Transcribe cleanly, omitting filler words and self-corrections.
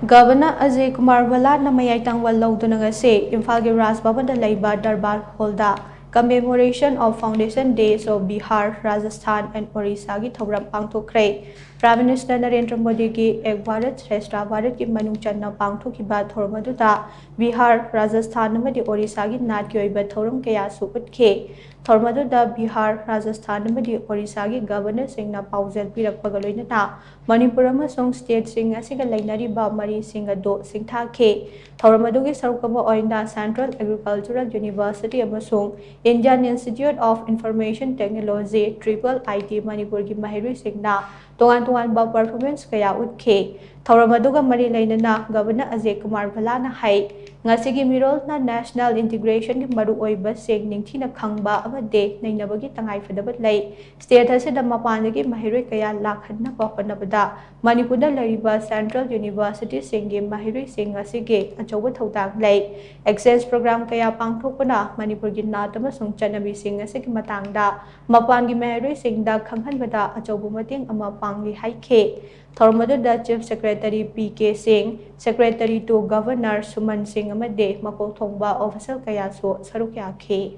Governor Ajay Kumar Bhalla na MAYAI TANGBAL LOUDUNA ngasi IMPHAL gi Bhavan da LEIBA DURBAR Hall Commemoration of Foundation Days of Bihar, Rajasthan and Odisha gi Thouram Pangthokhre. Prime Minister Narendra Modi gi Ek Bharat Shrestha Bharat gi manung channa pangthokhiba thoram aduda Bihar, Rajasthan amadi Odisha gi nat gi oiba thoram kaya su utkhe. Thoram aduda Bihar, Rajasthan amadi Odisha gi governor singna paujal pirakpaga loinana Manipuri amasung state sing asiga lainariba mari sing ado singthakhe. Thouram adugi sarukama oina Central Agricultural University amasung Indian Institute of Information Technology IT Manipur ki mahirui singna tongan ba performance kaya utke. Thouram aduga mari lainana Governor Ajay Kumar Bhalla na hai ngasigi mirol na national integration ki maru oiba sing ningthina khangba amade nainabagi tangai fadabat lai state asida mapandagi mahirui kaya lakhadna ba honabada Manipurda lariba Central University singi mahirui sing asige achoba thawdang lai exchange program kaya pangthokpana Manipur gi nat amasung chanabi sing asigi matangda mapan gi mahirui singda khanghanbada achoba mating ama pangli haikhe. Thouram aduda Chief Secretary PK Singh, Secretary to Governor Suman Singh amade makok thongba official kaya so saruk yakhe.